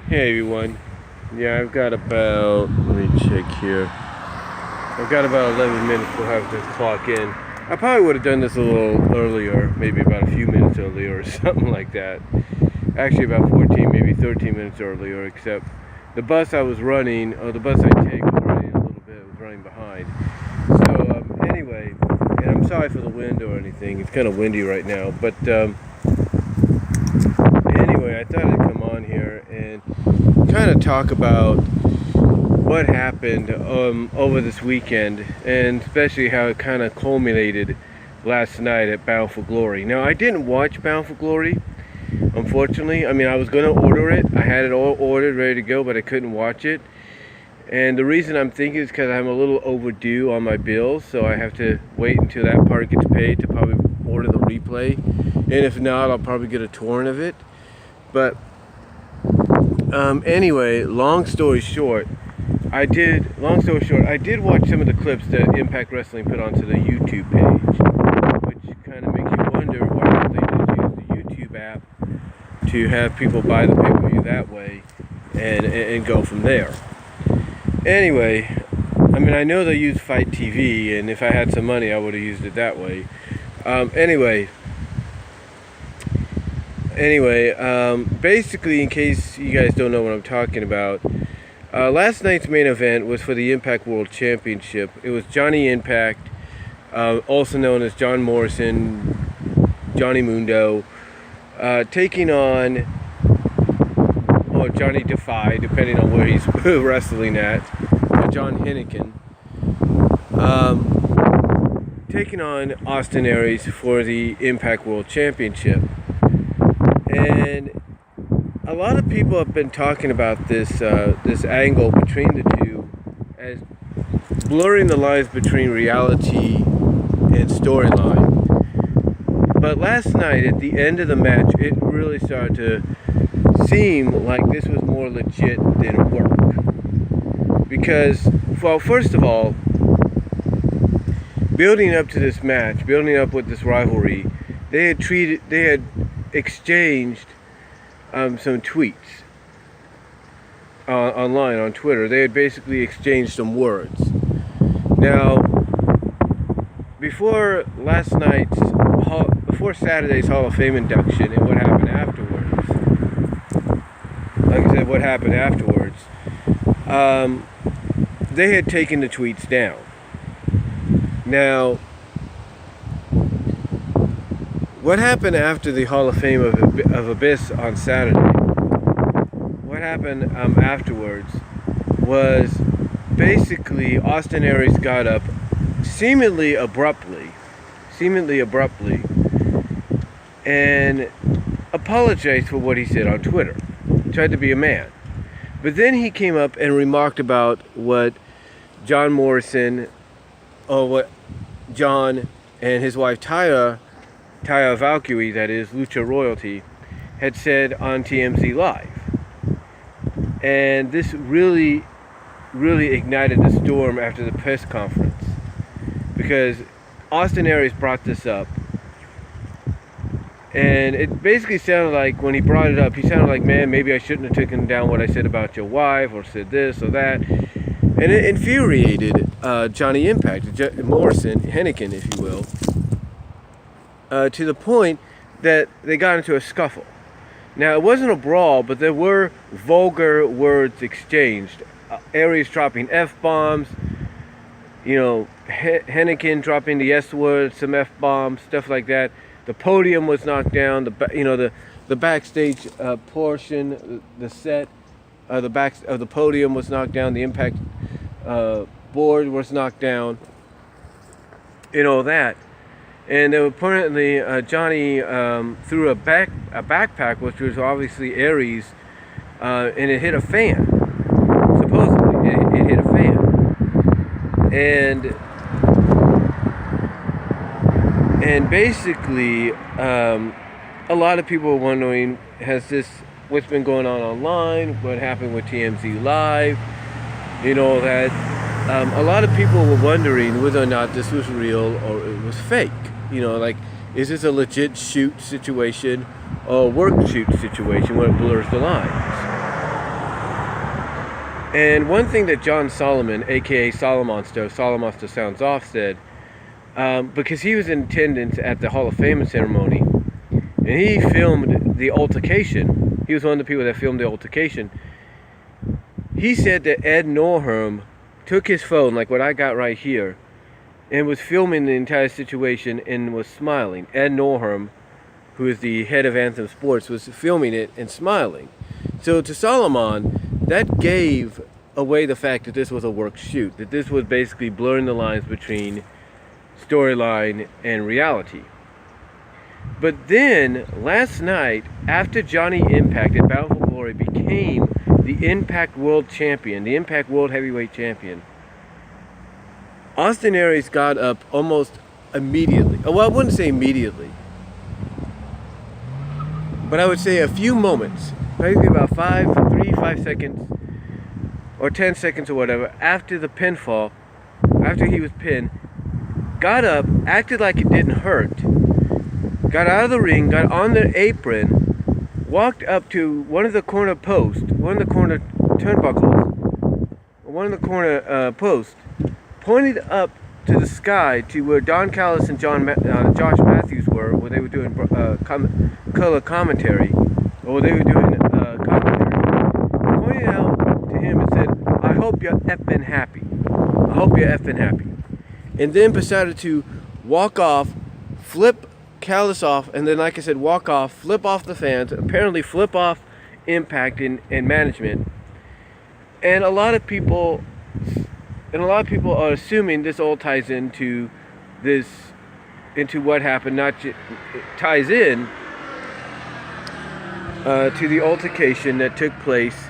Hey everyone. Yeah, I've got about, let me check here. I've got about 11 minutes we'll have to clock in. I probably would have done this a little earlier, maybe about a few minutes earlier or something like that. Actually about 14, maybe 13 minutes earlier, except the bus I was running, or the bus I take was running a little bit, was running behind. So anyway, and I'm sorry for the wind or anything, it's kind of windy right now, but anyway, I thought I'd come on here and kind of talk about what happened over this weekend, and especially how it kind of culminated last night at Bound for Glory. Now, I didn't watch Bound for Glory, unfortunately. I mean, I was going to order it. I had it all ordered, ready to go, but I couldn't watch it. And the reason I'm thinking is because I'm a little overdue on my bills, so I have to wait until that part gets paid to probably order the replay. And if not, I'll probably get a torrent of it. But anyway, long story short, I did watch some of the clips that Impact Wrestling put onto the YouTube page, which kind of makes you wonder why don't they just use the YouTube app to have people buy the pay-per-view that way and go from there. Anyway, I mean, I know they use Fight TV, and if I had some money, I would have used it that way. Basically, in case you guys don't know what I'm talking about, last night's main event was for the Impact World Championship. It was Johnny Impact, also known as John Morrison, Johnny Mundo, taking on, or Johnny Defy, depending on where he's wrestling at, John Hennigan, taking on Austin Aries for the Impact World Championship. And a lot of people have been talking about this angle between the two as blurring the lines between reality and storyline. But last night, at the end of the match, it really started to seem like this was more legit than work. Because, well, first of all, building up to this match, building up with this rivalry, they had exchanged some tweets online on Twitter. They had basically exchanged some words. Now, before Saturday's Hall of Fame induction and what happened afterwards, like I said, what happened afterwards, they had taken the tweets down. Now, what happened after the Hall of Fame of Abyss on Saturday? What happened afterwards was basically Austin Aries got up seemingly abruptly, and apologized for what he said on Twitter. Tried to be a man. But then he came up and remarked about what John Morrison, or what John and his wife Taya Valkyrie, that is Lucha Royalty, had said on TMZ Live. And this really ignited the storm after the press conference, because Austin Aries brought this up, and it basically sounded like, when he brought it up, he sounded like, man, maybe I shouldn't have taken down what I said about your wife, or said this or that. And it infuriated Johnny Impact, Morrison, Hennigan, if you will, to the point that they got into a scuffle. Now, it wasn't a brawl, but there were vulgar words exchanged. Aries dropping F-bombs, Hennigan dropping the S-word, some F-bombs, stuff like that. The podium was knocked down. The backstage portion, the set, the back of the podium was knocked down. The Impact board was knocked down, and all that. And apparently Johnny threw a backpack, which was obviously Aries, and it hit a fan. Supposedly, it hit a fan. And basically, a lot of people were wondering, what's been going on online, what happened with TMZ Live, that a lot of people were wondering whether or not this was real or it was fake. Is this a legit shoot situation or a work shoot situation where it blurs the lines? And one thing that John Solomon, aka Solomonster Sounds Off, said, because he was in attendance at the Hall of Fame ceremony, and he filmed the altercation. He was one of the people that filmed the altercation. He said that Ed Norham took his phone, like what I got right here, and was filming the entire situation and was smiling. Ed Norham, who is the head of Anthem Sports, was filming it and smiling. So to Solomon, that gave away the fact that this was a work shoot, that this was basically blurring the lines between storyline and reality. But then, last night, after Johnny Impact at Battle for Glory became the Impact World Champion, the Impact World Heavyweight Champion, Austin Aries got up almost immediately. Well, I wouldn't say immediately, but I would say a few moments, maybe about 5 seconds, or 10 seconds or whatever, after the pinfall, after he was pinned, got up, acted like it didn't hurt, got out of the ring, got on the apron, walked up to one of the corner posts, one of the corner turnbuckles, one of the corner posts, pointed up to the sky to where Don Callis and Josh Matthews were, where they were doing color commentary, or they were doing commentary, pointed out to him and said, "I hope you're effing happy. I hope you're effing happy." And then decided to walk off, flip Callis off, and then, like I said, walk off, flip off the fans, apparently flip off Impact and management. And a lot of people are assuming this all ties into what happened, ties in to the altercation that took place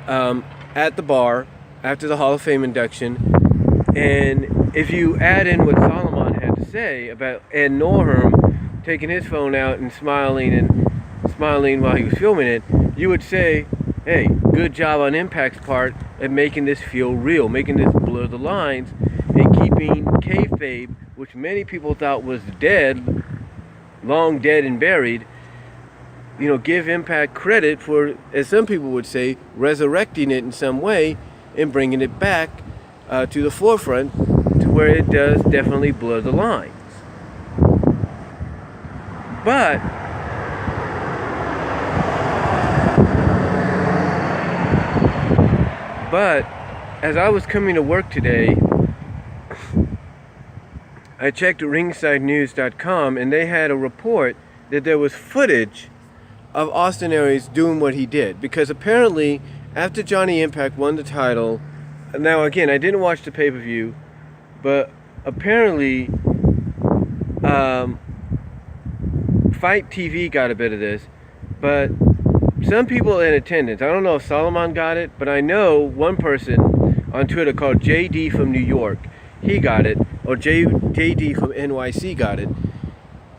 at the bar after the Hall of Fame induction. And if you add in what Solomon had to say about Ed Norham taking his phone out and smiling while he was filming it, you would say, hey, good job on Impact's part at making this feel real, making this blur the lines, and keeping kayfabe, which many people thought was dead, long dead and buried. Give Impact credit for, as some people would say, resurrecting it in some way and bringing it back to the forefront, to where it does definitely blur the lines. But as I was coming to work today, I checked ringsidenews.com, and they had a report that there was footage of Austin Aries doing what he did. Because apparently, after Johnny Impact won the title, now again, I didn't watch the pay-per-view, but apparently Fight TV got a bit of this, but some people in attendance, I don't know if Solomon got it, but I know one person on Twitter called JD from New York, he got it, or JD from NYC got it.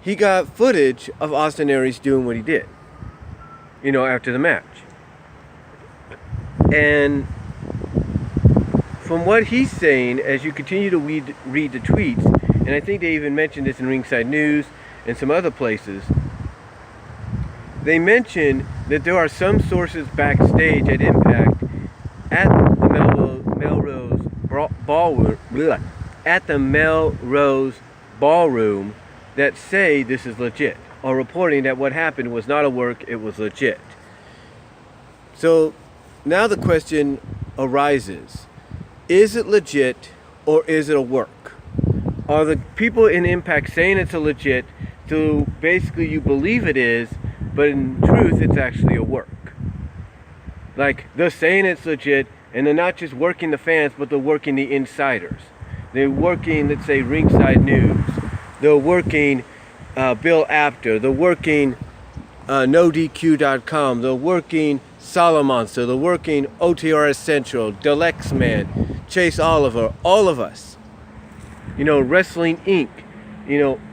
He got footage of Austin Aries doing what he did, after the match. And from what he's saying, as you continue to read the tweets, and I think they even mentioned this in Ringside News and some other places, they mention that there are some sources backstage at Impact at the Melrose Ballroom that say this is legit, or reporting that what happened was not a work, it was legit. So now the question arises, is it legit or is it a work? Are the people in Impact saying it's a legit, so basically you believe it is, but in truth it's actually a work? Like, they're saying it's legit, and they're not just working the fans, but they're working the insiders. They're working, let's say, Ringside News. They're working Bill Apter. They're working NoDQ.com. They're working Solomonster. They're working OTRS Central, Deluxe Man, Chase Oliver, all of us. Wrestling Inc.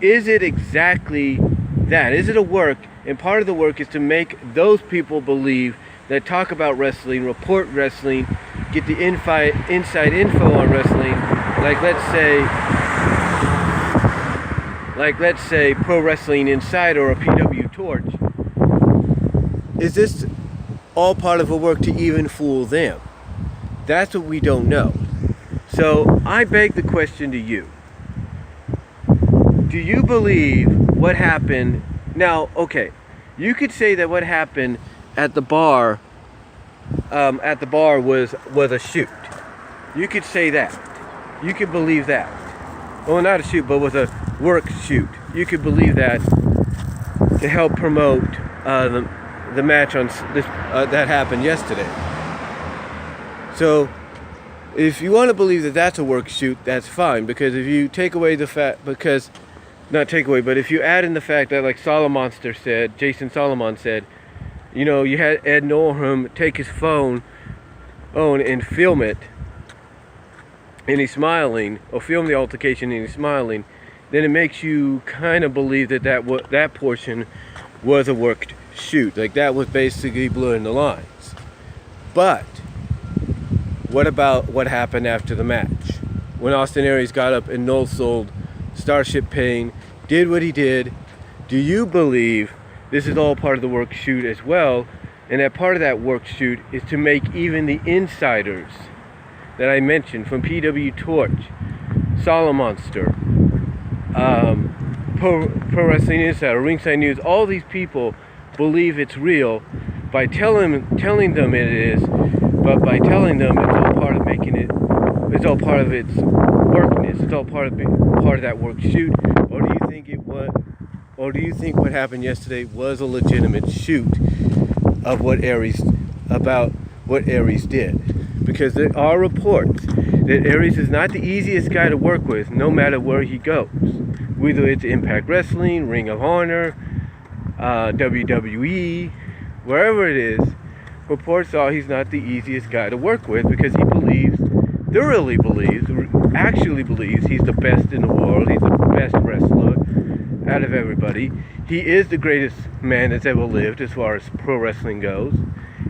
Is it exactly that? Is it a work? And part of the work is to make those people believe that talk about wrestling, report wrestling, get the inside info on wrestling, let's say Pro Wrestling Insider or a PW Torch. Is this all part of a work to even fool them? That's what we don't know. So I beg the question to you. Do you believe what happened? Now, okay, you could say that what happened at the bar was a shoot. You could say that. You could believe that. Well, not a shoot, but was a work shoot. You could believe that to help promote the match on this that happened yesterday. So, if you want to believe that that's a work shoot, that's fine. Because if you take away the fact, but if you add in the fact that, like Jason Solomon said, you know, you had Ed Norham take his phone and film it, and he's smiling, or film the altercation and he's smiling, then it makes you kind of believe that portion was a worked shoot. Like, that was basically blurring the lines. But what about what happened after the match? When Austin Aries got up and no-sold Starship Pain, did what he did, do you believe this is all part of the work shoot as well? And that part of that work shoot is to make even the insiders that I mentioned, from PW Torch, Solomonster, Pro Wrestling Insider, Ringside News, all these people believe it's real by telling them it is, but by telling them it's all part of making it, it's all part of its workness, it's all part of that work shoot. Or do you think what happened yesterday was a legitimate shoot of what Aries did? Because there are reports that Aries is not the easiest guy to work with, no matter where he goes. Whether it's Impact Wrestling, Ring of Honor, WWE, wherever it is, reports are he's not the easiest guy to work with, because he actually believes he's the best in the world. He's the best wrestler out of everybody. He is the greatest man that's ever lived as far as pro wrestling goes.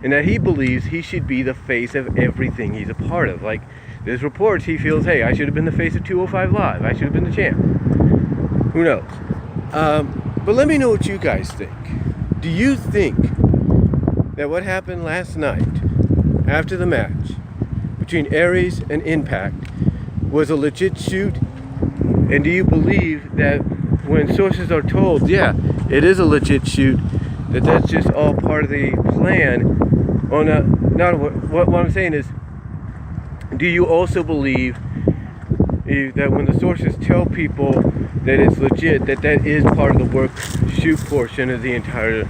And that he believes he should be the face of everything he's a part of. Like, there's reports he feels, hey, I should have been the face of 205 Live. I should have been the champ. Who knows? But let me know what you guys think. Do you think that what happened last night after the match between Aries and Impact was a legit shoot? And do you believe that when sources are told, yeah, it is a legit shoot, that's just all part of the plan? Or not what I'm saying is, do you also believe that when the sources tell people that it's legit, that is part of the work shoot portion of the entire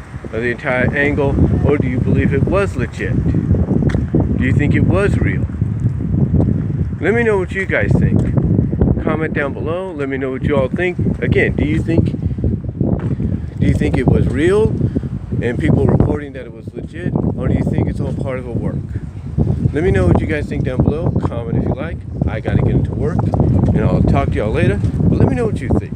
angle? Or do you believe it was legit? Do you think it was real? Let me know what you guys think. Comment down below. Let me know what you all think. Again, do you think it was real and people reporting that it was legit, or do you think it's all part of a work? Let me know what you guys think down below. Comment if you like. I gotta get into work, and I'll talk to y'all later. But let me know what you think.